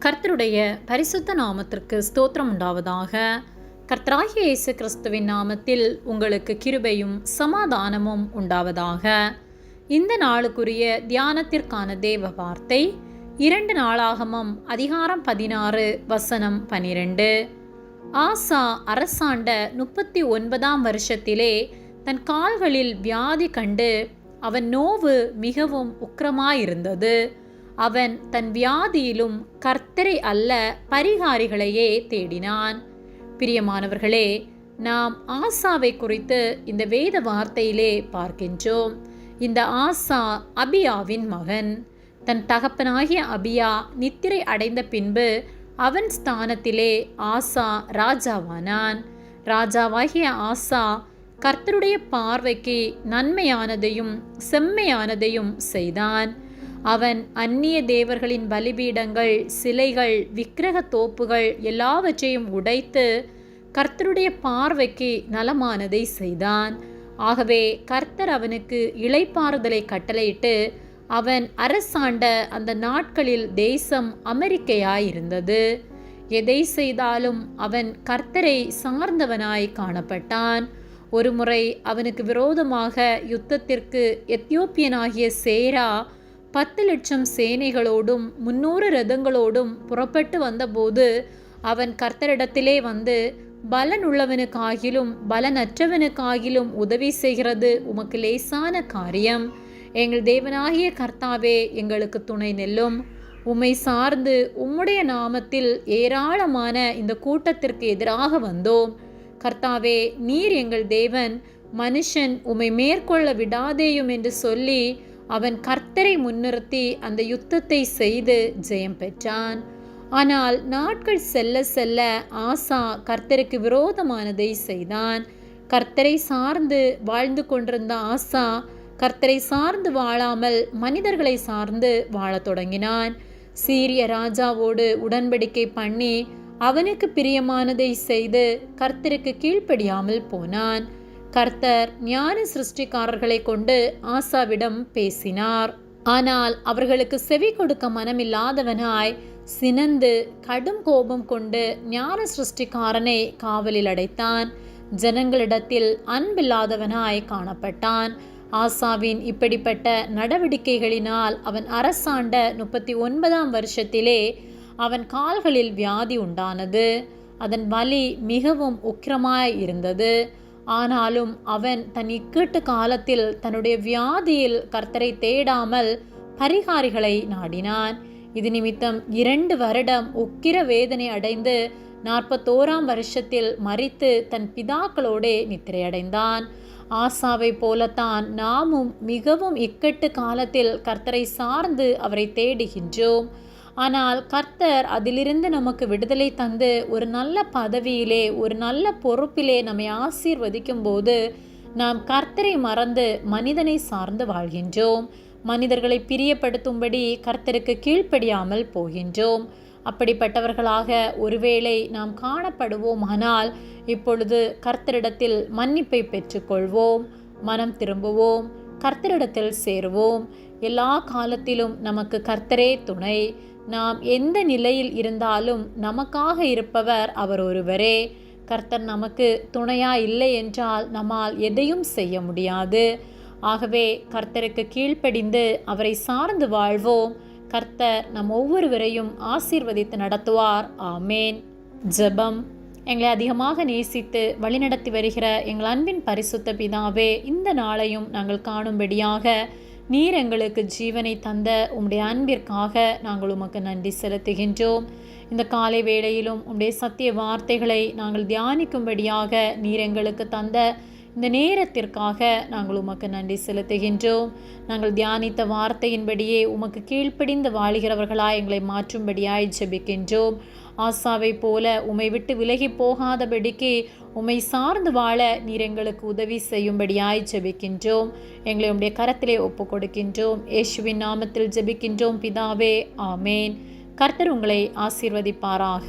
கர்த்தருடைய பரிசுத்த நாமத்திற்கு ஸ்தோத்திரம் உண்டாவதாக. கர்த்தராகிய இயேசு கிறிஸ்துவின் நாமத்தில் உங்களுக்கு கிருபையும் சமாதானமும் உண்டாவதாக. இந்த நாளுக்குரிய தியானத்திற்கான தேவ வார்த்தை 2 நாளாகமம் அதிகாரம் 16 வசனம் 12. ஆசா அரசாண்ட 39ஆம் வருஷத்திலே தன் கால்களில் வியாதி கண்டு அவன் நோவு மிகவும் உக்கிரமாயிருந்தது. அவன் தன் வியாதியிலும் கர்த்தரை அல்ல பரிகாரிகளையே தேடினான். பிரியமானவர்களே, நாம் ஆசாவை குறித்து இந்த வேத வார்த்தையிலே பார்க்கின்றோம். இந்த ஆசா அபியாவின் மகன். தன் தகப்பனாகிய அபியா நித்திரை அடைந்த பின்பு அவன் ஸ்தானத்திலே ஆசா ராஜாவானான். ராஜாவாகிய ஆசா கர்த்தருடைய பார்வைக்கு நன்மையானதையும் செம்மையானதையும் செய்தான். அவன் அந்நிய தேவர்களின் பலிபீடங்கள், சிலைகள், விக்கிரக தோப்புகள் எல்லாவற்றையும் உடைத்து கர்த்தருடைய பார்வைக்கு நலமானதை செய்தான். ஆகவே கர்த்தர் அவனுக்கு இளைப்பாறுதலை கட்டளையிட்டு அவன் அரசாண்ட அந்த நாட்களில் தேசம் அமெரிக்கையாயிருந்தது. எதை செய்தாலும் அவன் கர்த்தரை சார்ந்தவனாய் காணப்பட்டான். ஒருமுறை அவனுக்கு விரோதமாக யுத்தத்திற்கு எத்தியோப்பியனாகிய சேரா 10 லட்சம் சேனைகளோடும் 300 ரதங்களோடும் புறப்பட்டு வந்தபோது அவன் கர்த்தரிடத்திலே வந்து, பலனுள்ளவனுக்காகிலும் பலனற்றவனுக்காகிலும் உதவி செய்கிறது உமக்கு லேசான காரியம். எங்கள் தேவனாகிய கர்த்தாவே, எங்களுக்கு துணை நெல்லும். உம்மை சார்ந்து உம்முடைய நாமத்தில் ஏராளமான இந்த கூட்டத்திற்கு எதிராக வந்தோம். கர்த்தாவே, நீர் எங்கள் தேவன், மனுஷன் உம்மை மேற்கொள்ள விடாதேயும் என்று சொல்லி அவன் கர்த்தரை முன்னிறுத்தி அந்த யுத்தத்தை செய்து ஜெயம் பெற்றான். ஆனால் நாட்கள் செல்ல செல்ல ஆசா கர்த்தருக்கு விரோதமானதை செய்தான். கர்த்தரை சார்ந்து வாழ்ந்து கொண்டிருந்த ஆசா கர்த்தரை சார்ந்து வாழாமல் மனிதர்களை சார்ந்து வாழத் தொடங்கினான். சீரிய ராஜாவோடு உடன்படிக்கை பண்ணி அவனுக்கு பிரியமானதை செய்து கர்த்தருக்கு கீழ்ப்படியாமல் போனான். கர்த்தர் ஞான சிருஷ்டிக்காரர்களை கொண்டு ஆசாவிடம் பேசினார். ஆனால் அவர்களுக்கு செவி கொடுக்க மனமில்லாதவனாய் சினந்து கடும் கோபம் கொண்டு ஞான சிருஷ்டிக்காரனை காவலில் அடைத்தான். ஜனங்களிடத்தில் அன்பில்லாதவனாய் காணப்பட்டான். ஆசாவின் இப்படிப்பட்ட நடவடிக்கைகளினால் அவன் அரசாண்ட 39ஆம் வருஷத்திலே அவன் கால்களில் வியாதி உண்டானது. அதன் வலி மிகவும் உக்கிரமாய் இருந்தது. ஆனாலும் அவன் தன் இக்கட்டு காலத்தில் தன்னுடைய வியாதியில் கர்த்தரை தேடாமல் பரிகாரிகளை நாடினான். இது நிமித்தம் 2 வருடம் உக்கிர வேதனை அடைந்து 41ஆம் வருஷத்தில் மரித்து தன் பிதாக்களோடே நித்திரையடைந்தான். ஆசாவை போலத்தான் நாமும் மிகவும் இக்கட்டு காலத்தில் கர்த்தரை சார்ந்து அவரை தேடுகின்றோம். ஆனால் கர்த்தர் அதிலிருந்து நமக்கு விடுதலை தந்து ஒரு நல்ல பதவியிலே, ஒரு நல்ல பொறுப்பிலே நம்மை ஆசீர்வதிக்கும் போது நாம் கர்த்தரை மறந்து மனிதனை சார்ந்து வாழ்கின்றோம். மனிதர்களை பிரியப்படுத்தும்படி கர்த்தருக்கு கீழ்ப்படியாமல் போகின்றோம். அப்படிப்பட்டவர்களாக ஒருவேளை நாம் காணப்படுவோம். ஆனால் இப்பொழுது கர்த்தரிடத்தில் மன்னிப்பை பெற்றுக்கொள்வோம், மனம் திரும்புவோம், கர்த்தரிடத்தில் சேருவோம். எல்லா காலத்திலும் நமக்கு கர்த்தரே துணை. நாம் எந்த நிலையில் இருந்தாலும் நமக்காக இருப்பவர் அவர் ஒருவரே. கர்த்தர் நமக்கு துணையா இல்லை என்றால் நம்மால் எதையும் செய்ய முடியாது. ஆகவே கர்த்தருக்கு கீழ்ப்படிந்து அவரை சார்ந்து வாழ்வோம். கர்த்தர் நம் ஒவ்வொருவரையும் ஆசீர்வதித்து நடத்துவார். ஆமேன். ஜெபம். எங்களை அதிகமாக நேசித்து வழிநடத்தி வருகிற எங்கள் அன்பின் பரிசுத்த பிதாவே, இந்த நாளையும் நாங்கள் காணும்படியாக நீர் எங்களுக்கு ஜீவனை தந்த உம்முடைய அன்பிற்காக நாங்கள் உமக்கு நன்றி செலுத்துகின்றோம். இந்த காலை வேளையிலும் உம்முடைய சத்திய வார்த்தைகளை நாங்கள் தியானிக்கும்படியாக நீர் எங்களுக்கு தந்த இந்த நேரத்திற்காக நாங்கள் உமக்கு நன்றி செலுத்துகின்றோம். நாங்கள் தியானித்த வார்த்தையின்படியே உமக்கு கீழ்ப்படிந்து வாழுகிறவர்களாய் எங்களை மாற்றும்படியாய் ஜெபிக்கின்றோம். ஆசாவை போல உம்மை விட்டு விலகி போகாதபடிக்கு உம்மை சார்ந்து வாழ நீர் எங்களுக்கு உதவி செய்யும்படியாய் ஜெபிக்கின்றோம். எங்களை உம்முடைய கரத்திலே ஒப்பு கொடுக்கின்றோம். இயேசுவின் நாமத்தில் ஜெபிக்கின்றோம் பிதாவே. ஆமேன். கர்த்தர் உங்களை ஆசீர்வதிப்பாராக.